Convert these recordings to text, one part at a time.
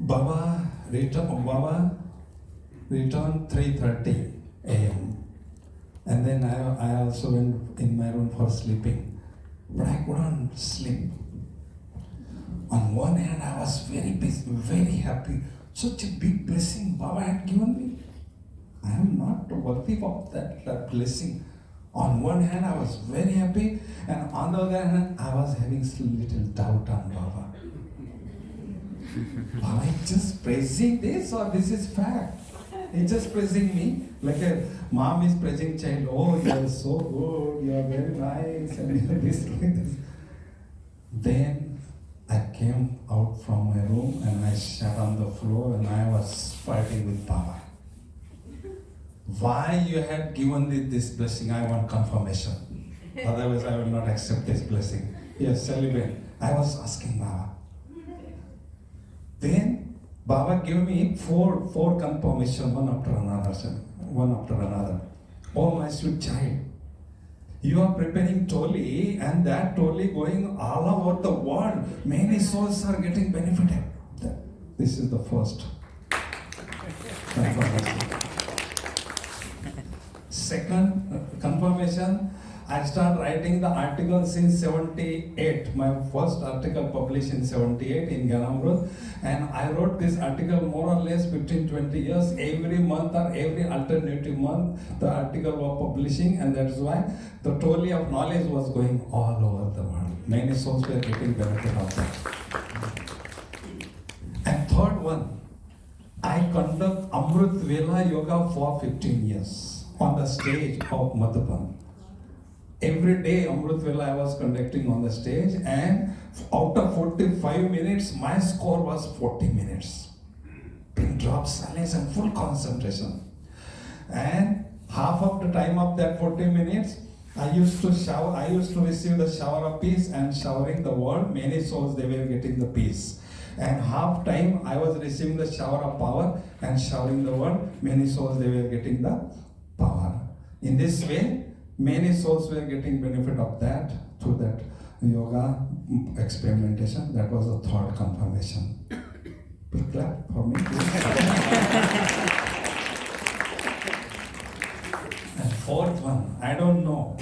Baba returned 3:30 a.m. And then I also went in my room for sleeping. But I couldn't sleep. On one hand, I was very busy, very happy. Such a big blessing Baba had given me. I am not worthy of that blessing. On one hand, I was very happy, and on the other hand, I was having little doubt on Baba. Baba is just praising this, or this is fact? He's just praising me, like a mom is praising child. Oh, you are so good, you are very nice, and you are this, like this. Then I came out from my room and I sat on the floor and I was fighting with Baba. Why you had given me this blessing? I want confirmation. Otherwise, I will not accept this blessing. Yes, celebrate. I was asking Baba. Then Baba gave me four confirmation, one after another. Oh, my sweet child, you are preparing Toli, and that Toli going all over the world. Many souls are getting benefited. This is the first confirmation. Second confirmation, I started writing the articles in 78. My first article published in 78 in Gyanamrut. And I wrote this article more or less between 20 years. Every month or every alternative month, the article was publishing, and that's why the trolley of knowledge was going all over the world. Many souls were getting benefit of that. And third one, I conduct Amrit Vela Yoga for 15 years on the stage of Madhuban. Every day Amrit Vela I was conducting on the stage, and out of 45 minutes, my score was 40 minutes. Pin drop, silence and full concentration. And half of the time of that 40 minutes, I used to shower, I used to receive the shower of peace and showering the world. Many souls, they were getting the peace. And half time I was receiving the shower of power and showering the world. Many souls, they were getting the power. In this way, many souls were getting benefit of that through that yoga experimentation. That was the third confirmation. Big clap for me. And fourth one, I don't know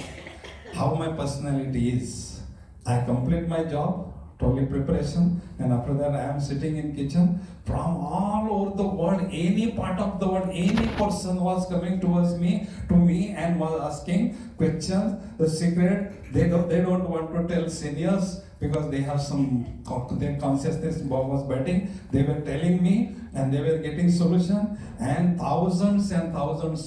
how my personality is. I complete my job, totally preparation, and after that I am sitting in kitchen. From all over the world, any part of the world, any person was coming towards me, to me, and was asking questions. The secret, they don't want to tell seniors because they have some, their consciousness was betting. They were telling me, and they were getting solution, and thousands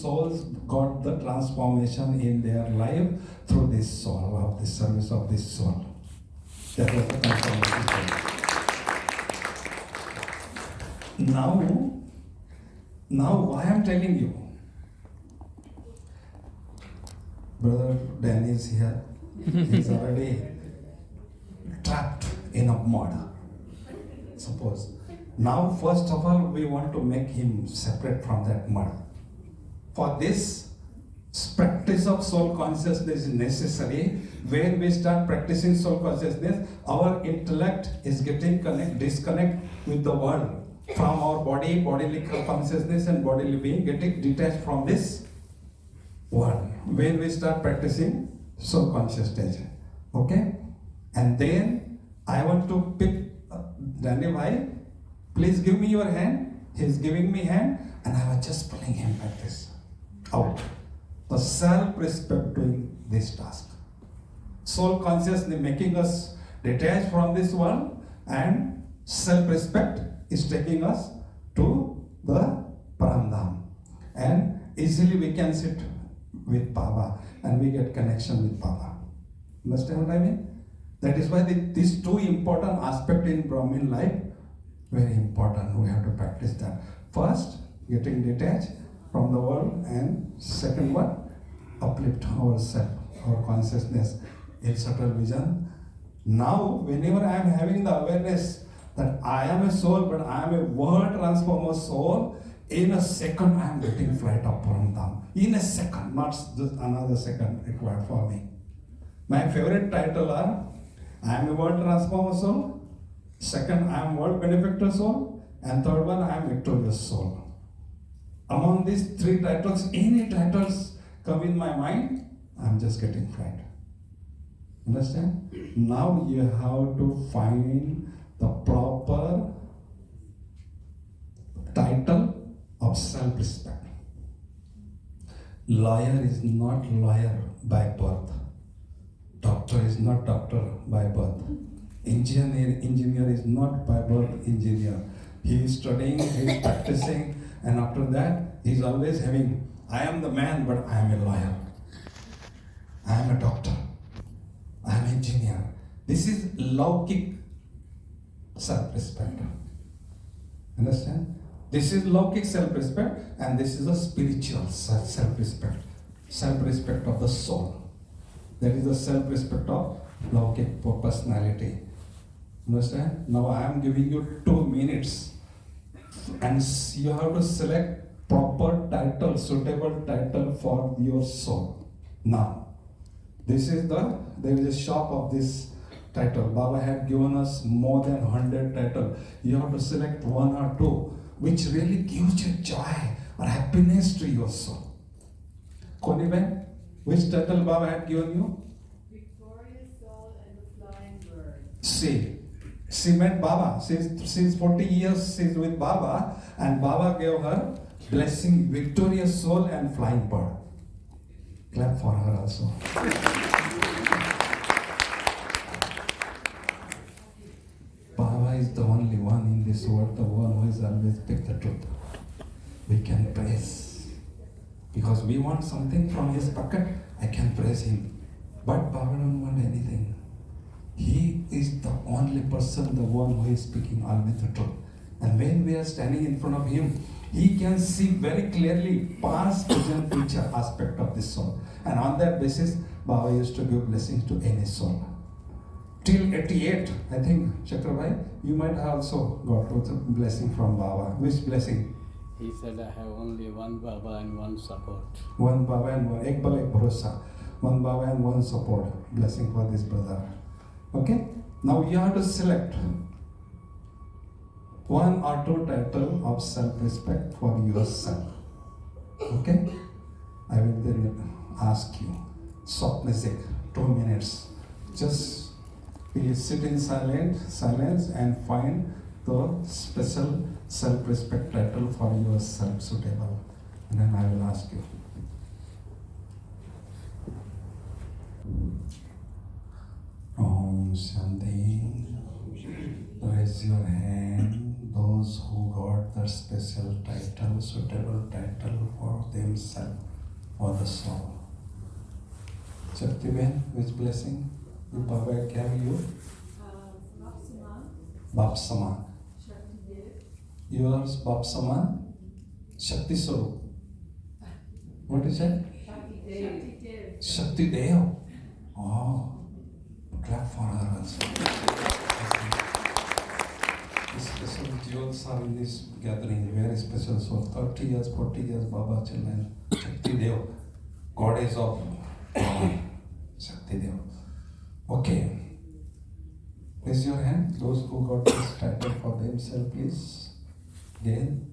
souls got the transformation in their life through this soul, of the service of this soul. That was the transformation. Now why I'm telling you, Brother Dan is here. He's already trapped in a mud. Suppose. Now, first of all, we want to make him separate from that mud. For this, practice of soul consciousness is necessary. When we start practicing soul consciousness, our intellect is getting disconnect with the world. From our bodily consciousness and bodily being, getting detached from this world. When we start practicing soul consciousness, okay? And then I want to pick Danny Bhai. Please give me your hand. He's giving me hand, and I was just pulling him like this out. The self-respect doing this task. Soul consciousness making us detached from this world, and self-respect is taking us to the Paramdham. And easily we can sit with Baba and we get connection with Baba. Understand what I mean? That is why these two important aspects in Brahmin life, very important. We have to practice that. First, getting detached from the world, and second one, uplift ourselves, our consciousness in subtle vision. Now, whenever I am having the awareness that I am a soul, but I am a world transformer soul, in a second I am getting flight of Paramdham. In a second, not just another second required for me. My favorite title are, I am a world transformer soul. Second, I am world benefactor soul. And third one, I am victorious soul. Among these three titles, any titles come in my mind, I'm just getting frightened. Understand? Now you have to find the proper title of self-respect. Lawyer is not lawyer by birth. Doctor is not doctor by birth. Engineer is not by birth engineer. He is studying, he is practicing, and after that, he is always having, I am the man, but I am a lawyer. I am a doctor. I am an engineer. This is Laukik self-respect. Understand? This is Laukik self-respect, and this is a spiritual self-respect. Self-respect of the soul. That is the self-respect of Laukik personality. Understand? Now I am giving you 2 minutes, and you have to select proper title, suitable title for your soul. Now, there is a shop of this title. Baba had given us more than 100 titles. You have to select 1 or 2 which really gives you joy or happiness to your soul. Koniben, which title Baba had given you? Victorious soul and the flying bird. She met Baba. She's 40 years she's with Baba, and Baba gave her blessing, victorious soul and flying bird. Clap for her also. Baba is the only one in this world, the one who has always picked the truth. We can praise. Because we want something from his pocket, I can praise him. But Baba don't want anything. He is the only person, the one who is speaking always the truth. And when we are standing in front of him, he can see very clearly past, present, future aspect of this soul. And on that basis, Baba used to give blessings to any soul. Till 88, I think, Chakrabai, you might have also got a blessing from Baba. Which blessing? He said, I have only one Baba and one support. One Baba and one, ek bal ek bharosa. One Baba and one support. Blessing for this brother. Okay? Now you have to select 1 or 2 title of self-respect for yourself. Okay? I will then ask you. Soft music, 2 minutes. Just please sit in silence and find the special self-respect title for yourself suitable. And then I will ask you. Om Shanti. Raise your hand, those who got the special title, suitable title for themselves or the soul. Shaktiben, which blessing? You Baba gave you? Bap Saman. Yours Bap Saman? Shakti Swarup. What is that? Shakti Dev. Oh, clap for her also. Special jewels are in this gathering, very special. So 30 years, 40 years, Baba children, Shakti Dev, goddess of Shakti Dev. Okay. Raise your hand, those who got this title for themselves, please. Again.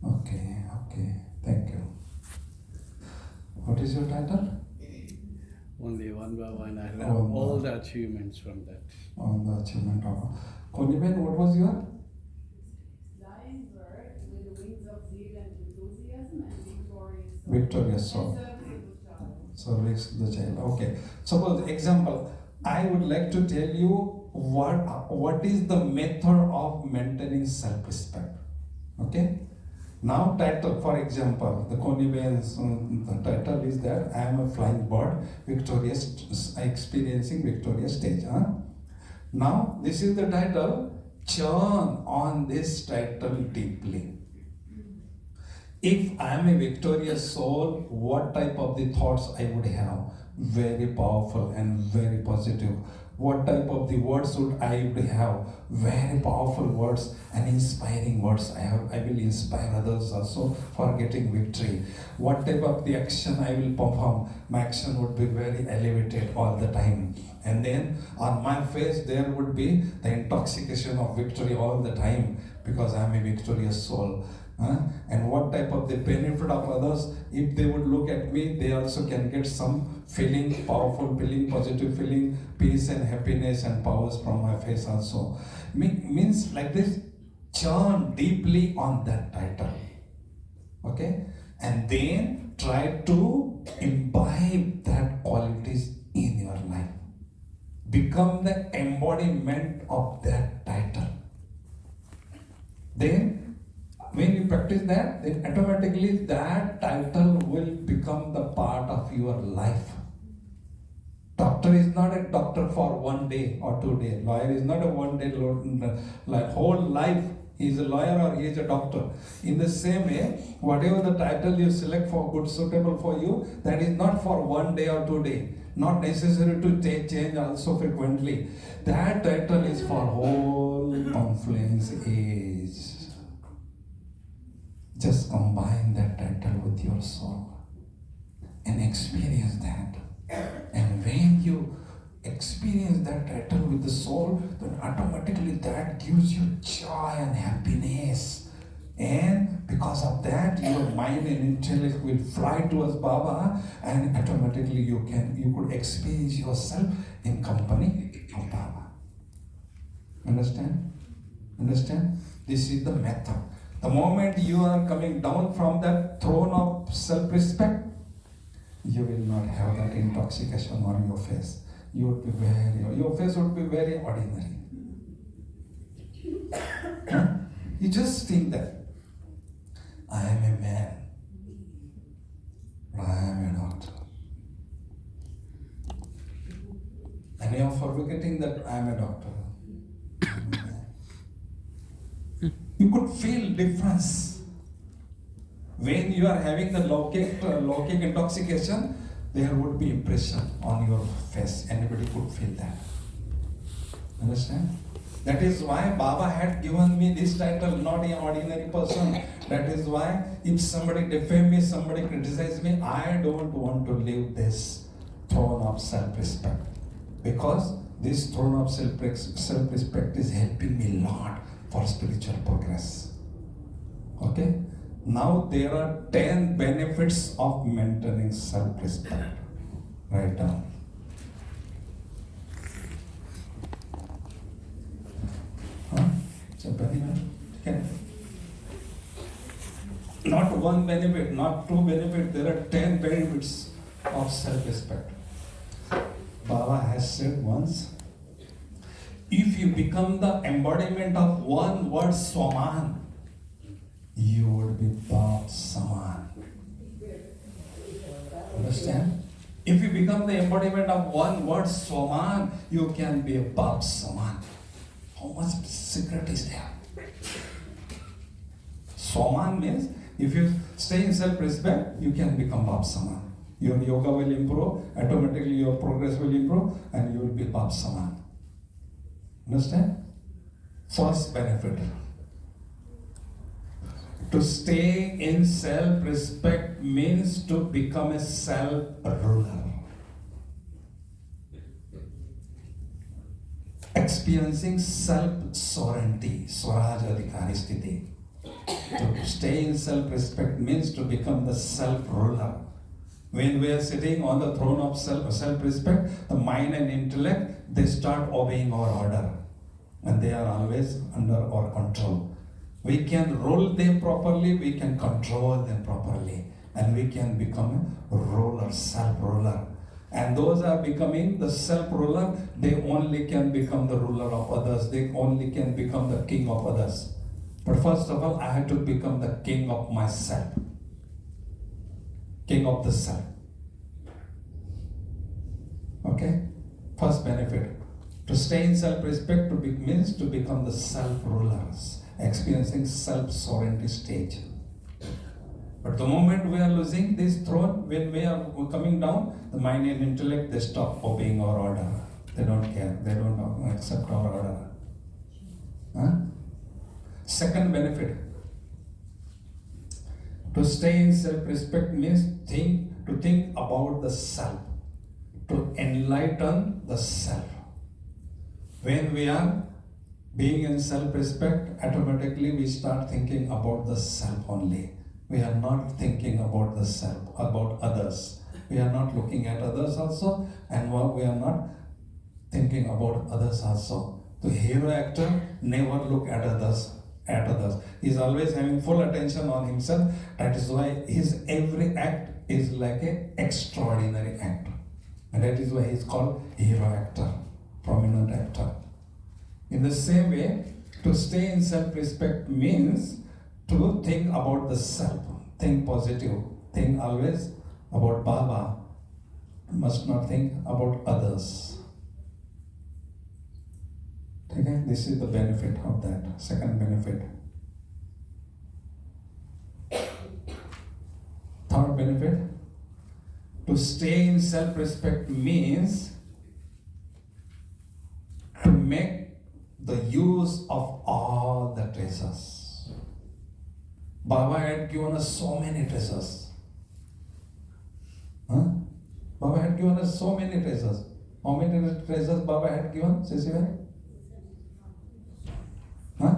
Okay. Thank you. What is your title? Only one Baba, and I have Oh, all no. the achievements from that. On the achievement of Koniben, what was your? Flying bird with the wings of zeal and enthusiasm and victorious soul. Victorious soul. And service of the child. Service the child. Okay. Suppose example, I would like to tell you what is the method of maintaining self-respect. Okay. Now title, for example, the Koniben's the title is there. I am a flying bird, victorious, experiencing victorious stage. Now this is the title. Churn on this title deeply. If I am a victorious soul, what type of the thoughts I would have? Very powerful and very positive. What type of the words should I have? Very powerful words and inspiring words. I will inspire others also for getting victory. What type of the action I will perform? My action would be very elevated all the time. And then on my face there would be the intoxication of victory all the time, because I am a victorious soul. And what type of the benefit of others, if they would look at me, they also can get some feeling, powerful feeling, positive feeling, peace and happiness and powers from my face also. Means like this, churn deeply on that title. Okay? And then try to imbibe that qualities in your life. Become the embodiment of that title. Then when you practice that, then automatically that title will become the part of your life. Doctor is not a doctor for 1 day or 2 days. Lawyer is not a 1 day, like whole life. He is a lawyer or he is a doctor. In the same way, whatever the title you select for good, suitable for you, that is not for 1 day or 2 days. Not necessary to change also frequently. That title is for whole confluence age. Just combine that title with your soul and experience that. And when you experience that title with the soul, then automatically that gives you joy and happiness. And because of that, your mind and intellect will fly towards Baba, and automatically you could experience yourself in company of Baba. Understand? Understand? This is the method. The moment you are coming down from that throne of self-respect, you will not have that intoxication on your face. Your face would be very ordinary. You just think that I am a man, I am a doctor. And you are forgetting that I am a doctor. You could feel difference. When you are having the Lokik intoxication, there would be impression on your face. Anybody could feel that. Understand? That is why Baba had given me this title, not an ordinary person. That is why if somebody defame me, somebody criticize me, I don't want to leave this throne of self-respect. Because this throne of self-respect is helping me a lot for spiritual progress. Okay? Now there are 10 benefits of maintaining self-respect. Write down. It's a benefit. Okay. Not one benefit, not two benefits, there are 10 benefits of self-respect. Baba has said once, if you become the embodiment of one word, Swaman, you would be Bab Saman. Understand? If you become the embodiment of one word, Swaman, you can be a Bab Saman. How much secret is there? Swaman means, if you stay in self-respect, you can become Bab Saman. Your yoga will improve, automatically your progress will improve, and you will be Bab Saman. Understand? First benefit. To stay in self-respect means to become a self-ruler. Experiencing self-sovereignty, Swaraj Adhikari Sthiti. To stay in self-respect means to become the self-ruler. When we are sitting on the throne of self-respect, the mind and intellect, they start obeying our order. And they are always under our control. We can rule them properly, we can control them properly. And we can become a ruler, self-ruler. And those are becoming the self-ruler, they only can become the ruler of others. They only can become the king of others. But first of all, I have to become the king of myself. King of the self. Okay? First benefit. To stay in self-respect means to become the self-rulers, experiencing self-sovereignty stage. But the moment we are losing this throne, when we are coming down, the mind and intellect, they stop obeying our order. They don't care. They don't accept our order. Huh? Second benefit. To stay in self-respect means to think about the self. To enlighten the self. When we are being in self-respect, automatically we start thinking about the self only. We are not thinking about the self, about others. We are not looking at others also, and we are not thinking about others also. The hero actor never look at others. He is always having full attention on himself. That is why his every act is like an extraordinary act. And that is why he is called hero actor, prominent actor. In the same way, to stay in self-respect means to think about the self, think positive, think always about Baba, must not think about others. Okay? This is the benefit of that, second benefit. Third benefit, to stay in self-respect means to make the use of all the treasures. Baba had given us so many treasures. Huh? Baba had given us so many treasures. How many treasures Baba had given? Sisivani? Huh?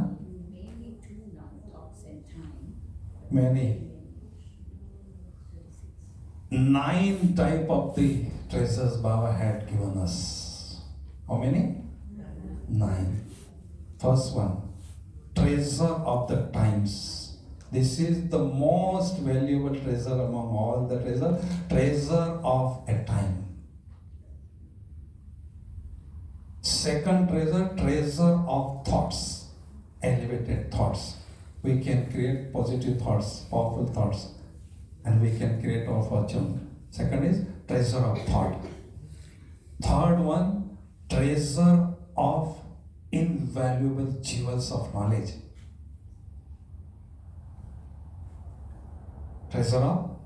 Maybe 2 non-talks and time. Many. 9 type of the treasures Baba had given us. How many? 9. First one, treasure of the times. This is the most valuable treasure among all the treasure of a time. Second treasure of thoughts, elevated thoughts. We can create positive thoughts, powerful thoughts, and we can create our fortune. Second is treasure of thought. Third one, treasure of invaluable jewels of knowledge. Treasure of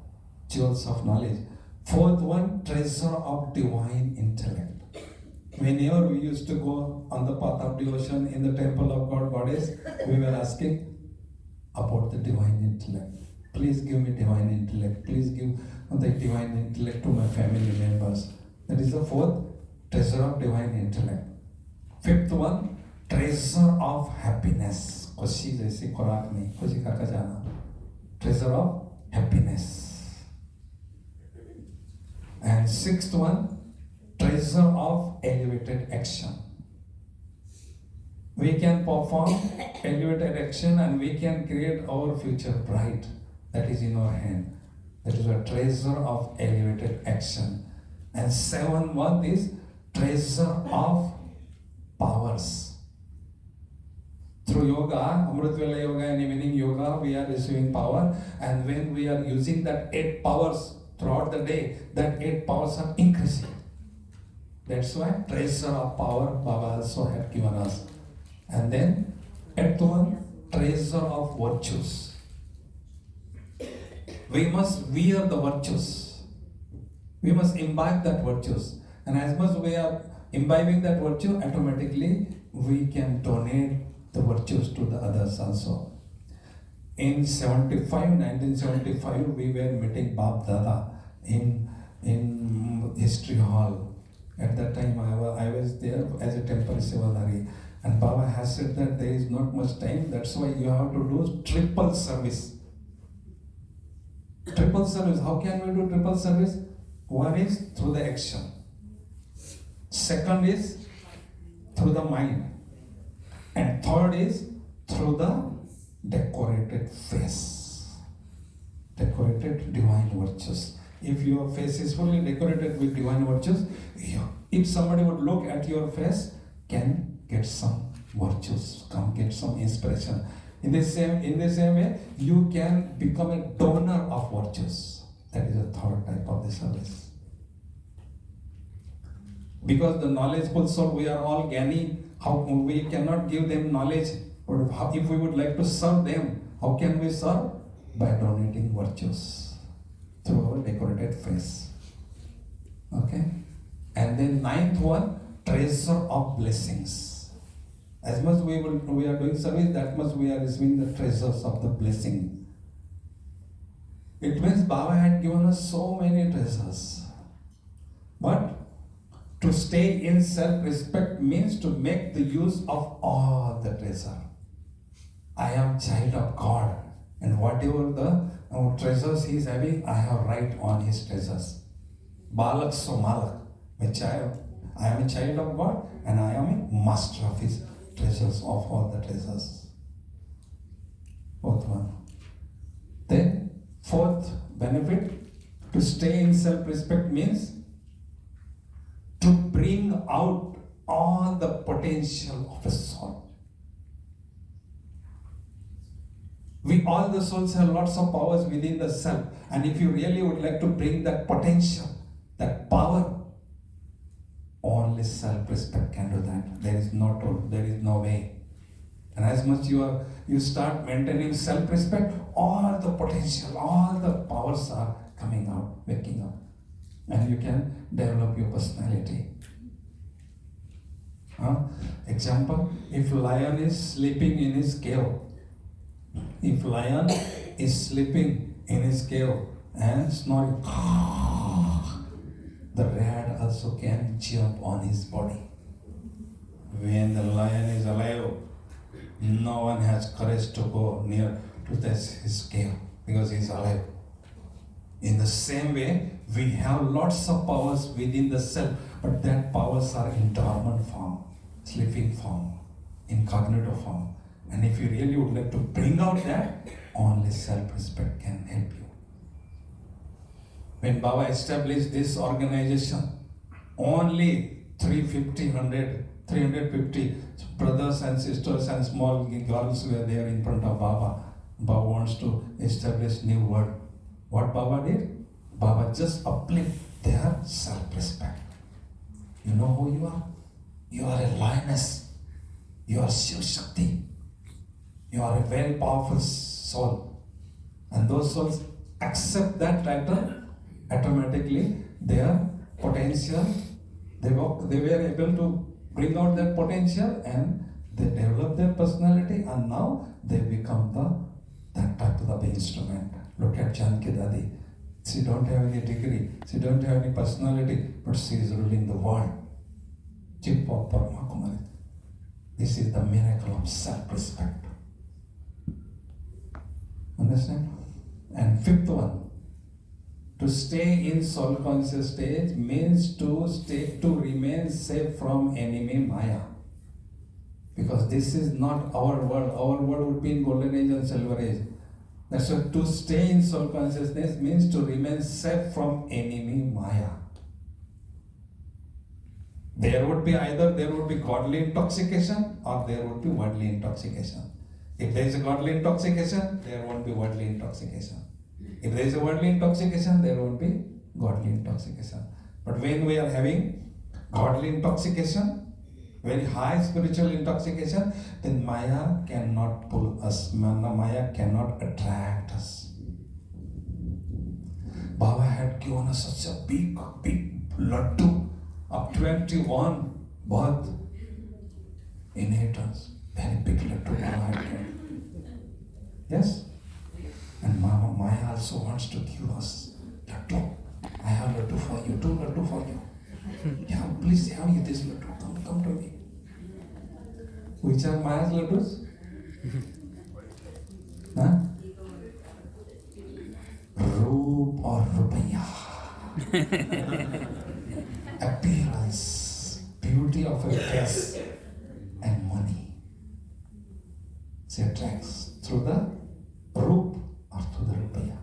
jewels of knowledge. Fourth one, treasure of divine intellect. Whenever we used to go on the path of devotion in the temple of God Goddess, we were asking about the divine intellect. Please give me divine intellect. Please give the divine intellect to my family members. That is the fourth, treasure of divine intellect. Fifth one, treasure of happiness. खुशी जैसी खुराक नहीं, खुशी खाकर जाना. Treasure of happiness. And sixth one, treasure of elevated action. We can perform elevated action and we can create our future bright. That is in our hand. That is a treasure of elevated action. And seventh one is treasure of powers. Through yoga, Amritwala Yoga and evening yoga, we are receiving power. And when we are using that 8 powers throughout the day, that 8 powers are increasing. That's why treasure of power Baba also had given us. And then, 8th one, treasure of virtues. We must wear the virtues. We must imbibe that virtues. And as much we are imbibing that virtue, automatically we can donate the virtues to the others also. In 1975, we were meeting Bab Dada in History Hall. At that time, I was there as a temple Sevadari. And Baba has said that there is not much time, that's why you have to do triple service. Triple service. How can we do triple service? One is through the action. Second is through the mind. And third is through the decorated face. Decorated divine virtues. If your face is fully decorated with divine virtues, if somebody would look at your face, can get some virtues, come get some inspiration. In the same way, you can become a donor of virtues. That is the third type of the service. Because the knowledgeful soul, we are all Gyani. How we cannot give them knowledge, but if we would like to serve them, how can we serve? By donating virtues through our decorated face. Okay? And then 9th one, treasure of blessings. As much we are doing service, that much we are receiving the treasures of the blessing. It means Baba had given us so many treasures. But to stay in self-respect means to make the use of all the treasure. I am child of God, and whatever the treasures he is having, I have right on his treasures. Balak so malak. I am a child of God, and I am a master of his treasures, of all the treasures. Fourth one. Then, fourth benefit, to stay in self-respect means to bring out all the potential of a soul. We all the souls have lots of powers within the self, and if you really would like to bring that potential, that power, only self-respect can do that. There is no way. And as much you start maintaining self-respect, all the potential, all the powers are coming out, waking up, and you can develop your personality. Example: if lion is sleeping in his cave, and snoring, the rat also can jump on his body. When the lion is alive, no one has courage to go near to his cave because he is alive. In the same way, we have lots of powers within the self, but that powers are in dormant form, sleeping form, in cognitive form. And if you really would like to bring out that, only self-respect can help you. When Baba established this organization, only 350 brothers and sisters and small girls were there in front of Baba. Baba wants to establish new world. What Baba did? Baba just uplift their self-respect. You know who you are? You are a lioness. You are Shiv Shakti. You are a very powerful soul. And those souls accept that title, automatically their potential, they were able to bring out their potential, and they develop their personality, and now they become that type of the instrument. Look at Janki Dadi. She don't have any degree, she don't have any personality, but she is ruling the world. Chip of Parma Kumari. This is the miracle of self-respect. Understand? And fifth one, to stay in soul conscious stage means to remain safe from enemy Maya. Because this is not our world. Our world would be in golden age and silver age. That's why to stay in soul consciousness means to remain safe from enemy Maya. There would be godly intoxication or there would be worldly intoxication. If there is a godly intoxication, there won't be worldly intoxication. If there is a worldly intoxication, there won't be godly intoxication. But when we are having godly intoxication, very high spiritual intoxication, then Maya cannot pull us. Maya cannot attract us. Baba had given us such a big laddu of 21 birth inheritance. Very big laddu Baba had given. Yes? And Maya also wants to give us laddu. I have laddu for you, 2 laddu for you. Yeah, please have you this laddu. Come to me. Which are Maya's laddus? Huh? Roop or rupaya. Appearance, beauty of a face, and money. She attracts through the roop or through the rupaya.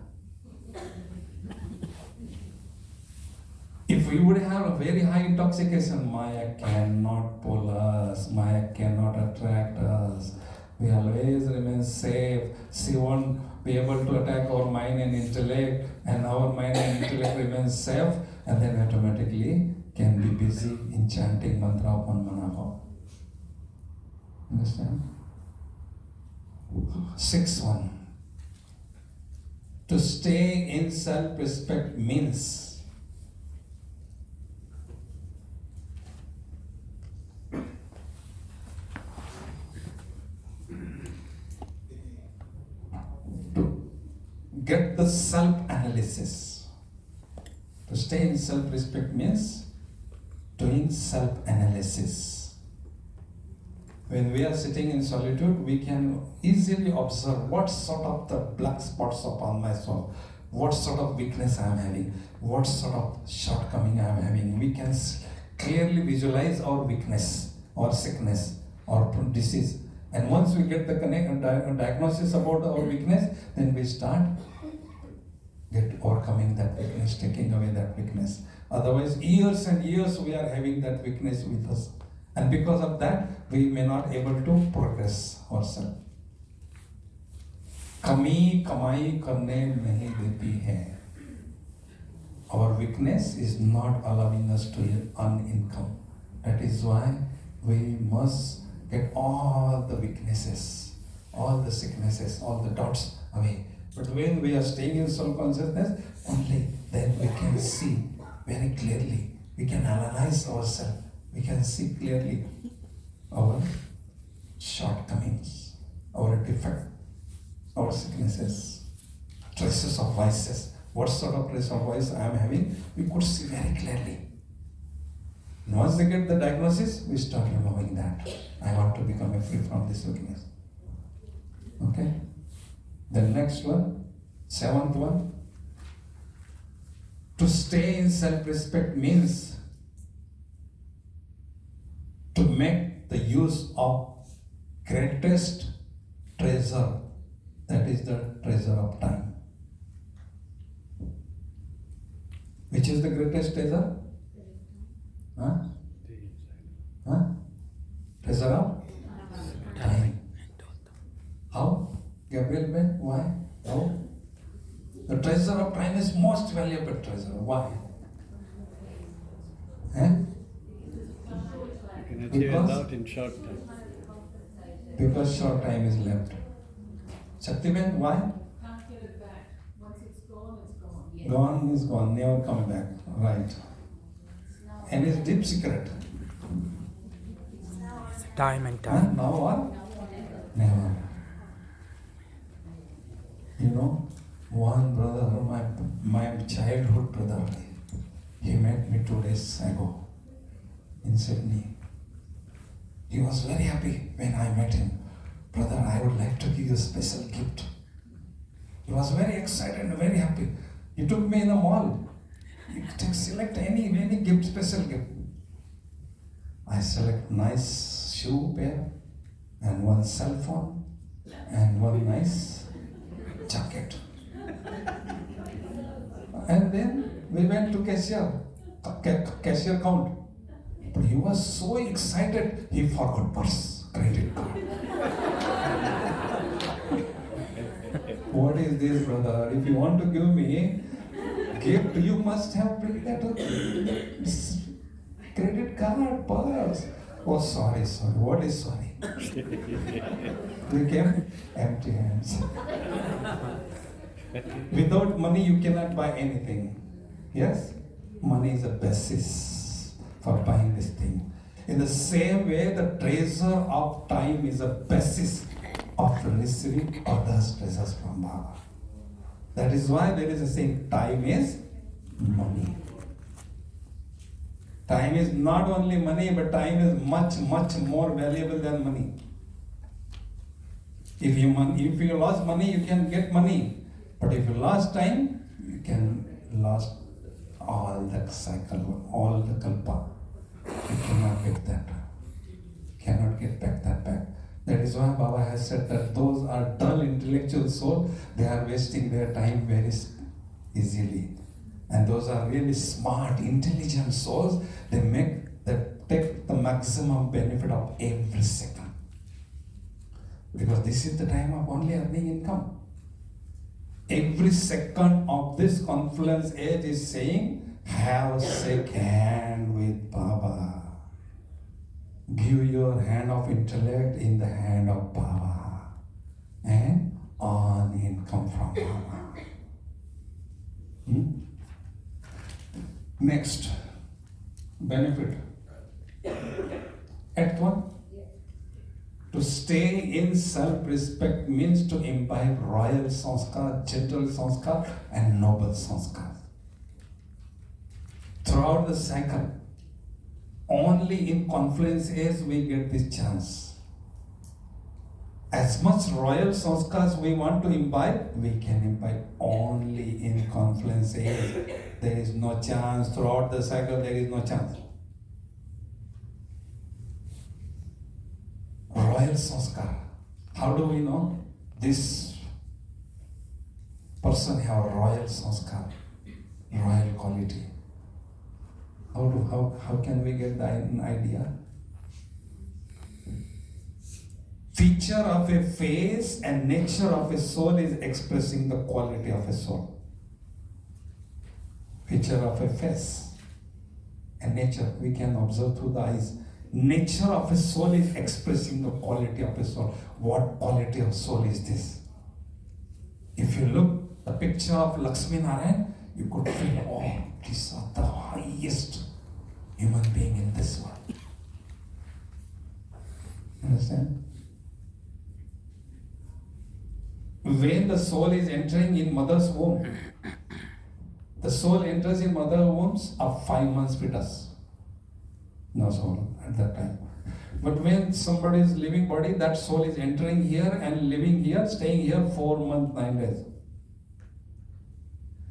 If we would have a very high intoxication, Maya cannot pull us, Maya cannot attract us. We always remain safe. She won't be able to attack our mind and intellect, and our mind and intellect remain safe, and then automatically can be busy in chanting mantra upon manava. Understand? 6th one. To stay in self-respect means get the self-analysis. To stay in self-respect means doing self-analysis. When we are sitting in solitude, we can easily observe what sort of the black spots upon my soul, what sort of weakness I am having, what sort of shortcoming I am having. We can clearly visualize our weakness, our sickness, our disease. And once we get the diagnosis about our weakness, then we start overcoming that weakness, taking away that weakness. Otherwise, years and years we are having that weakness with us. And because of that, we may not able to progress ourselves. कमी कमाई करने नहीं देती है. Our weakness is not allowing us to earn income. That is why we must get all the weaknesses, all the sicknesses, all the doubts away. But when we are staying in soul consciousness, only then we can see very clearly. We can analyze ourselves. We can see clearly our shortcomings, our defect, our sicknesses, traces of vices. What sort of trace of vice I am having, we could see very clearly. And once they get the diagnosis, we start removing that. I want to become free from this weakness. Okay? The next one, 7th one. To stay in self-respect means to make the use of greatest treasure, that is the treasure of time. Which is the greatest treasure? Huh? Huh? Treasure of time. How? Gabriel Ben, why? How? The treasure of time is most valuable treasure. Why? Eh? You can achieve Because- it out in short time. Because short time is left. Shaktiben, why? Can't get it back. Once it's gone, it's gone. Yes. Gone is gone, never come back. Right. And it's deep secret. Time and Huh? time. Now or? Never. You know, one brother, my childhood brother, he met me 2 days ago in Sydney. He was very happy when I met him. Brother, I would like to give you a special gift. He was very excited and very happy. He took me in the mall. You can select any gift, special gift. I select nice shoe pair and one cell phone and one nice jacket. And then we went to cashier count. But he was so excited, he forgot purse, credit card. What is this, brother? If you want to give me gift, you must have bring that credit card, purse. Oh, sorry. What is sorry? We came empty hands. Without money, you cannot buy anything. Yes? Money is a basis for buying this thing. In the same way, the treasure of time is a basis of receiving others' treasures from Baba. That is why there is a saying, time is money. Time is not only money, but time is much, much more valuable than money. If you lost money, you can get money. But if you lost time, you can lose all the cycle, all the kalpa. You cannot get that. Cannot get that back. That is why Baba has said that those are dull intellectual souls, they are wasting their time very easily. And those are really smart, intelligent souls, they take the maximum benefit of every second. Because this is the time of only earning income. Every second of this confluence age is saying, have a sick hand with Baba. Give your hand of intellect in the hand of Baba and earn income from Baba. Next, benefit. Eighth one. To stay in self-respect means to imbibe royal sanskar, gentle sanskar, and noble sanskar. Throughout the cycle, only in confluence age we get this chance. As much royal sanskars we want to imbibe, we can imbibe only in confluence age. There is no chance. Throughout the cycle, there is no chance. Royal sanskar. How do we know this person have royal sanskar, royal quality? How can we get an idea? Feature of a face and nature of a soul is expressing the quality of a soul. Feature of a face and nature we can observe through the eyes. Nature of a soul is expressing the quality of a soul. What quality of soul is this? If you look the picture of Lakshmi Narayan, you could feel, oh, these are the highest human being in this world. Understand? When the soul is entering in mother's womb, the soul enters in mother's wombs of 5 months fetus. No soul at that time. But when somebody is living body, that soul is entering here and living here, staying here 4 months, 9 days.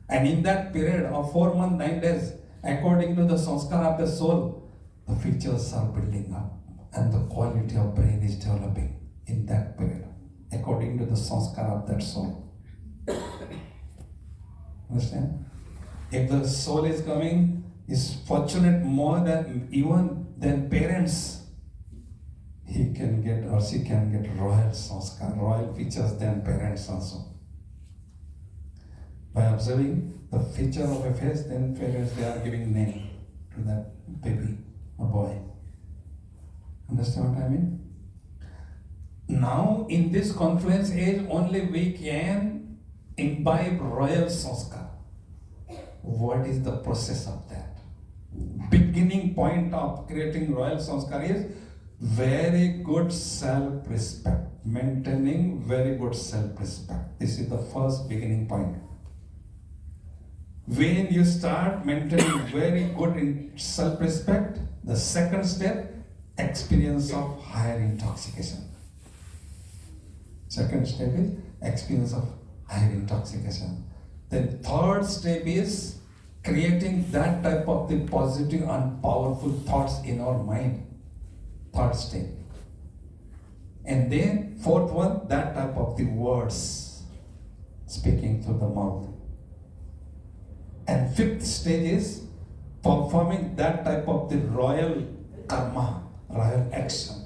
And in that period of 4 months, 9 days, according to the sanskar of the soul, the features are building up and the quality of brain is developing in that period, according to the sanskar of that soul. Understand? If the soul is coming, is fortunate more than even than parents, he can get or she can get royal sanskar, royal features than parents also. By observing the feature of a face, then parents they are giving name to that baby or boy. Understand what I mean? Now in this confluence age, only we can imbibe royal sanskar. What is the process of that? Beginning point of creating royal sanskar is very good self-respect, maintaining very good self-respect. This is the first beginning point. When you start maintaining very good in self-respect, the second step, experience of higher intoxication. Second step is experience of higher intoxication. Then third step is creating that type of the positive and powerful thoughts in our mind. Third step. And then fourth one, that type of the words speaking through the mouth. And fifth stage is performing that type of the royal karma, royal action.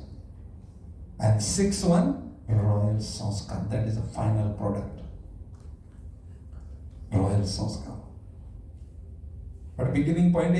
And sixth one, royal sanskar. That is the final product. Royal sanskar. But beginning point is